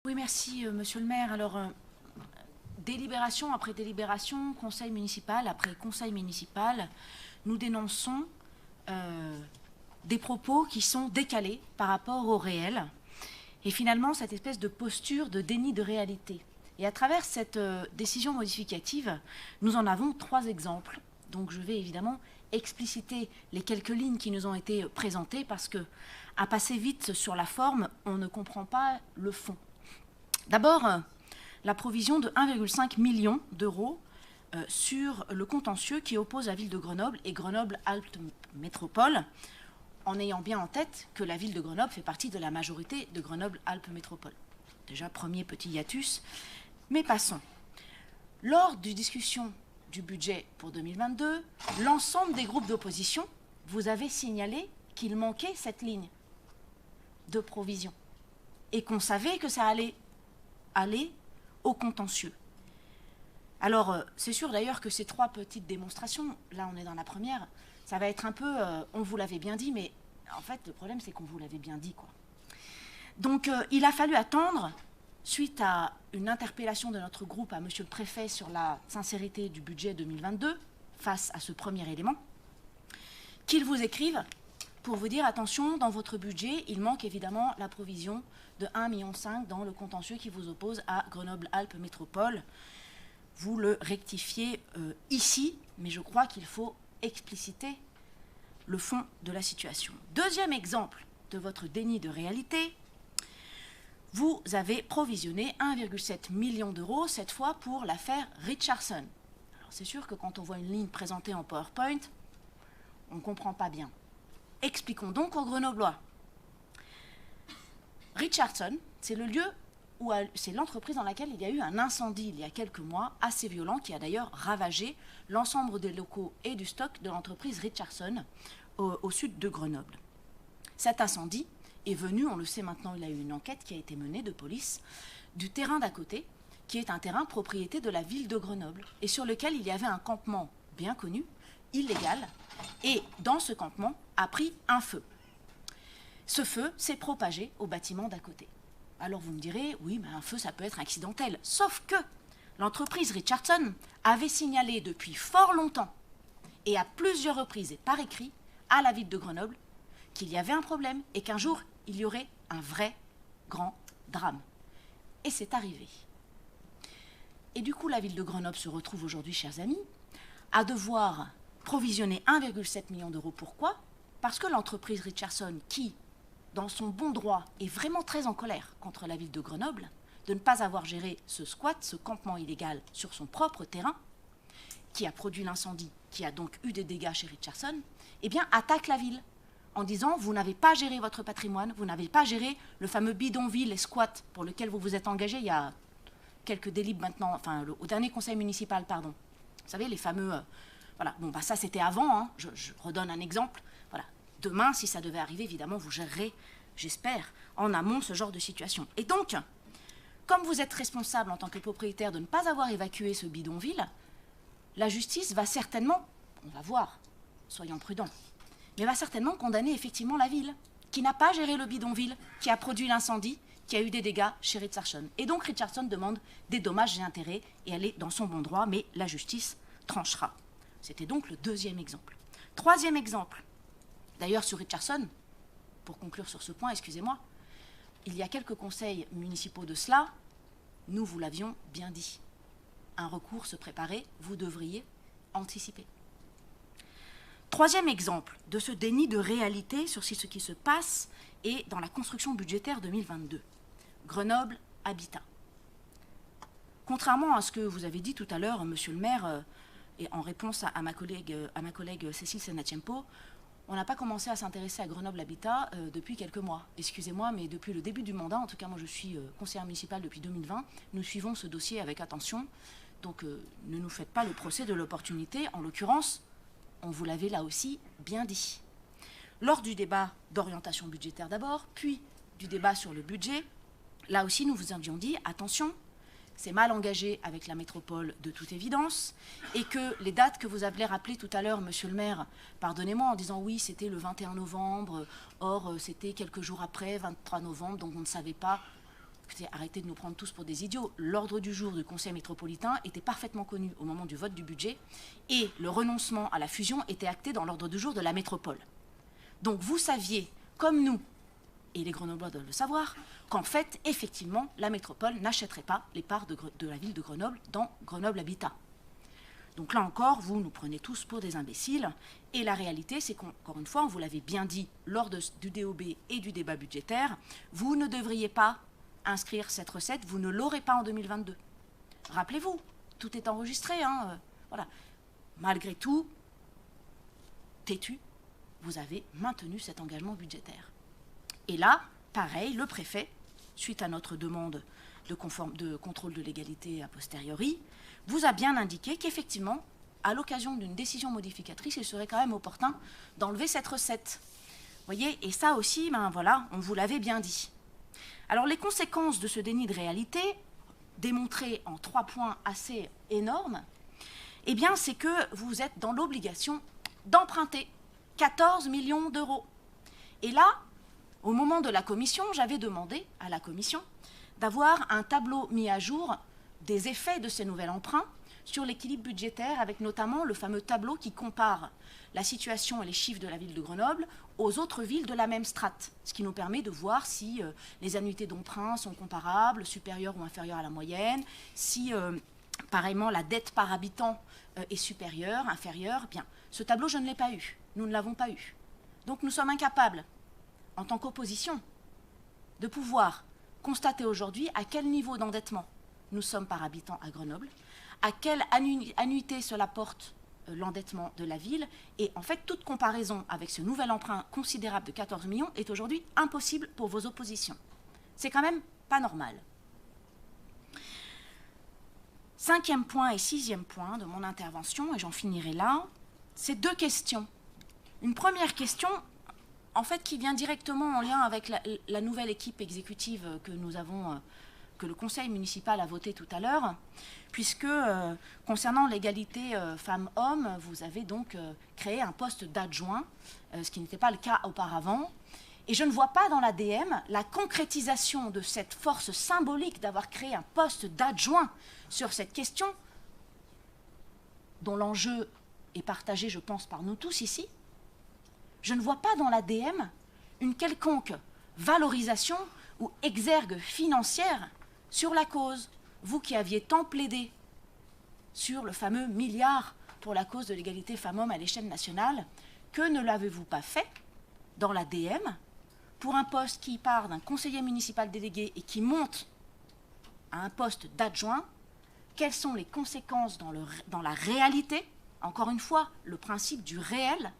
Oui, merci, monsieur le maire. Alors, délibération après délibération, conseil municipal après conseil municipal, nous dénonçons des propos qui sont décalés par rapport au réel. Et finalement, cette espèce de posture de déni de réalité. Et à travers cette décision modificative, nous en avons 3 exemples. Donc je vais évidemment expliciter les quelques lignes qui nous ont été présentées parce que, à passer vite sur la forme, on ne comprend pas le fond. D'abord, la provision de 1,5 million d'euros sur le contentieux qui oppose la ville de Grenoble et Grenoble-Alpes Métropole, en ayant bien en tête que la ville de Grenoble fait partie de la majorité de Grenoble-Alpes Métropole. Déjà, premier petit hiatus, mais passons. Lors des discussions du budget pour 2022, l'ensemble des groupes d'opposition vous avez signalé qu'il manquait cette ligne de provision et qu'on savait que ça allait aller au contentieux. Alors, c'est sûr d'ailleurs que ces 3 petites démonstrations, là on est dans la première, ça va être un peu, on vous l'avait bien dit, mais en fait le problème c'est qu'on vous l'avait bien dit, quoi. Donc il a fallu attendre, suite à une interpellation de notre groupe à monsieur le préfet sur la sincérité du budget 2022, face à ce premier élément, qu'il vous écrive pour vous dire, attention, dans votre budget, il manque évidemment la provision de 1,5 million dans le contentieux qui vous oppose à Grenoble-Alpes Métropole. Vous le rectifiez ici, mais je crois qu'il faut expliciter le fond de la situation. Deuxième exemple de votre déni de réalité, vous avez provisionné 1,7 million d'euros, cette fois pour l'affaire Richardson. Alors c'est sûr que quand on voit une ligne présentée en PowerPoint, on ne comprend pas bien. Expliquons donc aux Grenoblois. Richardson, c'est le lieu où c'est l'entreprise dans laquelle il y a eu un incendie il y a quelques mois, assez violent, qui a d'ailleurs ravagé l'ensemble des locaux et du stock de l'entreprise Richardson au sud de Grenoble. Cet incendie est venu, on le sait maintenant, il y a eu une enquête qui a été menée de police, du terrain d'à côté, qui est un terrain propriété de la ville de Grenoble, et sur lequel il y avait un campement bien connu, illégal, et dans ce campement a pris un feu. Ce feu s'est propagé au bâtiment d'à côté. Alors vous me direz, oui, mais un feu, ça peut être accidentel. Sauf que l'entreprise Richardson avait signalé depuis fort longtemps, et à plusieurs reprises et par écrit, à la ville de Grenoble, qu'il y avait un problème et qu'un jour, il y aurait un vrai grand drame. Et c'est arrivé. Et du coup, la ville de Grenoble se retrouve aujourd'hui, chers amis, à devoir provisionner 1,7 million d'euros. Pourquoi? Parce que l'entreprise Richardson, qui, dans son bon droit, est vraiment très en colère contre la ville de Grenoble, de ne pas avoir géré ce squat, ce campement illégal sur son propre terrain, qui a produit l'incendie, qui a donc eu des dégâts chez Richardson, eh bien, attaque la ville en disant, vous n'avez pas géré votre patrimoine, vous n'avez pas géré le fameux bidonville et squat pour lequel vous vous êtes engagé il y a quelques délibres maintenant, enfin, au dernier conseil municipal, pardon. Vous savez, les fameux... voilà, bon, bah ça c'était avant, hein. Je redonne un exemple. Voilà. Demain, si ça devait arriver, évidemment, vous gérerez, j'espère, en amont ce genre de situation. Et donc, comme vous êtes responsable en tant que propriétaire de ne pas avoir évacué ce bidonville, la justice va certainement, on va voir, soyons prudents, mais va certainement condamner effectivement la ville, qui n'a pas géré le bidonville, qui a produit l'incendie, qui a eu des dégâts chez Richardson. Et donc Richardson demande des dommages et intérêts, et elle est dans son bon droit, mais la justice tranchera. C'était donc le deuxième exemple. Troisième exemple, d'ailleurs sur Richardson, pour conclure sur ce point, excusez-moi, il y a quelques conseils municipaux de cela, nous vous l'avions bien dit. Un recours se préparait, vous devriez anticiper. Troisième exemple de ce déni de réalité sur ce qui se passe est dans la construction budgétaire 2022. Grenoble Habitat. Contrairement à ce que vous avez dit tout à l'heure, monsieur le maire, et en réponse à ma collègue Cécile Senatiempo, on n'a pas commencé à s'intéresser à Grenoble Habitat depuis quelques mois. Excusez-moi, mais depuis le début du mandat, en tout cas moi je suis conseillère municipale depuis 2020, nous suivons ce dossier avec attention. Donc ne nous faites pas le procès de l'opportunité. En l'occurrence, on vous l'avait là aussi bien dit. Lors du débat d'orientation budgétaire d'abord, puis du débat sur le budget, là aussi nous vous avions dit, attention, c'est mal engagé avec la métropole de toute évidence, et que les dates que vous avez rappelées tout à l'heure, monsieur le maire, pardonnez-moi en disant oui, c'était le 21 novembre, or c'était quelques jours après, 23 novembre, donc on ne savait pas. Écoutez, arrêtez de nous prendre tous pour des idiots. L'ordre du jour du Conseil métropolitain était parfaitement connu au moment du vote du budget et le renoncement à la fusion était acté dans l'ordre du jour de la métropole. Donc vous saviez, comme nous, et les Grenoblois doivent le savoir, qu'en fait, effectivement, la métropole n'achèterait pas les parts de la ville de Grenoble dans Grenoble Habitat. Donc là encore, vous nous prenez tous pour des imbéciles. Et la réalité, c'est qu'encore une fois, on vous l'avait bien dit lors du DOB et du débat budgétaire, vous ne devriez pas inscrire cette recette, vous ne l'aurez pas en 2022. Rappelez-vous, tout est enregistré. Voilà. Malgré tout, têtu, vous avez maintenu cet engagement budgétaire. Et là, pareil, le préfet, suite à notre demande de contrôle de légalité a posteriori, vous a bien indiqué qu'effectivement, à l'occasion d'une décision modificatrice, il serait quand même opportun d'enlever cette recette. Vous voyez, et ça aussi, ben voilà, on vous l'avait bien dit. Alors les conséquences de ce déni de réalité, démontrées en 3 points assez énormes, eh bien c'est que vous êtes dans l'obligation d'emprunter 14 millions d'euros. Et là, au moment de la commission, j'avais demandé à la commission d'avoir un tableau mis à jour des effets de ces nouveaux emprunts sur l'équilibre budgétaire, avec notamment le fameux tableau qui compare la situation et les chiffres de la ville de Grenoble aux autres villes de la même strate, ce qui nous permet de voir si les annuités d'emprunt sont comparables, supérieures ou inférieures à la moyenne, si pareillement la dette par habitant est supérieure, inférieure. Bien, ce tableau, je ne l'ai pas eu, nous ne l'avons pas eu. Donc nous sommes incapables, en tant qu'opposition, de pouvoir constater aujourd'hui à quel niveau d'endettement nous sommes par habitant à Grenoble, à quelle annuité cela porte l'endettement de la ville, et en fait toute comparaison avec ce nouvel emprunt considérable de 14 millions est aujourd'hui impossible pour vos oppositions. C'est quand même pas normal. 5e point et 6e point de mon intervention, et j'en finirai là, c'est 2 questions. Une première question, en fait, qui vient directement en lien avec la nouvelle équipe exécutive que nous avons, que le conseil municipal a voté tout à l'heure, puisque concernant l'égalité femmes-hommes, vous avez donc créé un poste d'adjoint, ce qui n'était pas le cas auparavant. Et je ne vois pas dans l'ADM la concrétisation de cette force symbolique d'avoir créé un poste d'adjoint sur cette question, dont l'enjeu est partagé, je pense, par nous tous ici. Je ne vois pas dans l'ADM une quelconque valorisation ou exergue financière sur la cause. Vous qui aviez tant plaidé sur le fameux milliard pour la cause de l'égalité femmes-hommes à l'échelle nationale, que ne l'avez-vous pas fait dans l'ADM pour un poste qui part d'un conseiller municipal délégué et qui monte à un poste d'adjoint? Quelles sont les conséquences dans la réalité? Encore une fois, le principe du réel.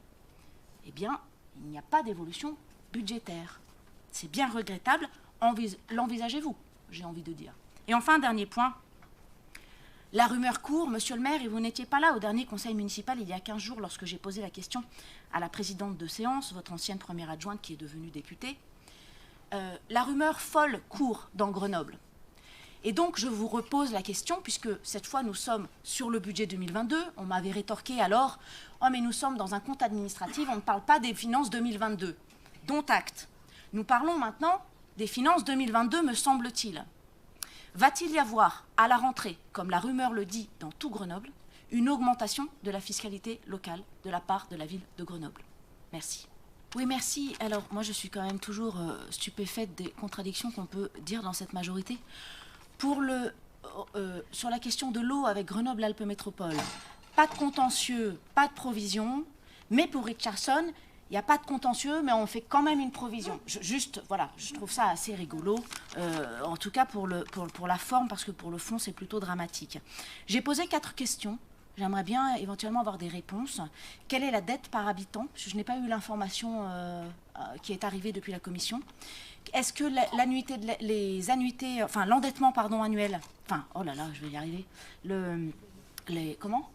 Eh bien, il n'y a pas d'évolution budgétaire. C'est bien regrettable. L'envisagez-vous, j'ai envie de dire. Et enfin, dernier point, la rumeur court, monsieur le maire, et vous n'étiez pas là au dernier conseil municipal il y a 15 jours lorsque j'ai posé la question à la présidente de séance, votre ancienne première adjointe qui est devenue députée. La rumeur folle court dans Grenoble. Et donc, je vous repose la question, puisque cette fois, nous sommes sur le budget 2022. On m'avait rétorqué alors, « Oh, mais nous sommes dans un compte administratif, on ne parle pas des finances 2022. » Dont acte. Nous parlons maintenant des finances 2022, me semble-t-il. Va-t-il y avoir, à la rentrée, comme la rumeur le dit dans tout Grenoble, une augmentation de la fiscalité locale de la part de la ville de Grenoble? Merci. Oui, merci. Alors, moi, je suis quand même toujours stupéfaite des contradictions qu'on peut dire dans cette majorité. Sur la question de l'eau avec Grenoble-Alpes Métropole, pas de contentieux, pas de provision, mais pour Richardson, il n'y a pas de contentieux, mais on fait quand même une provision. Voilà, je trouve ça assez rigolo, en tout cas pour la forme, parce que pour le fond, c'est plutôt dramatique. J'ai posé 4 questions. J'aimerais bien éventuellement avoir des réponses. Quelle est la dette par habitant? Parce que je n'ai pas eu l'information qui est arrivée depuis la commission. Est-ce que l'endettement annuel, enfin, oh là là, je vais y arriver, comment?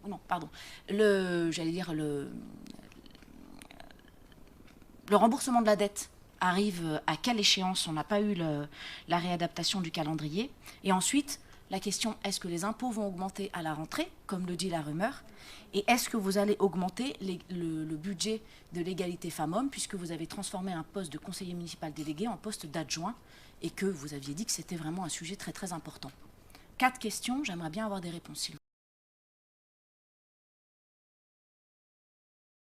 Non, pardon, j'allais dire le remboursement de la dette arrive à quelle échéance? On n'a pas eu la réadaptation du calendrier. Et ensuite, La question, est-ce que les impôts vont augmenter à la rentrée, comme le dit la rumeur? Et est-ce que vous allez augmenter le budget de l'égalité femmes-hommes, puisque vous avez transformé un poste de conseiller municipal délégué en poste d'adjoint, et que vous aviez dit que c'était vraiment un sujet très très important? 4 questions, j'aimerais bien avoir des réponses, s'il vous plaît.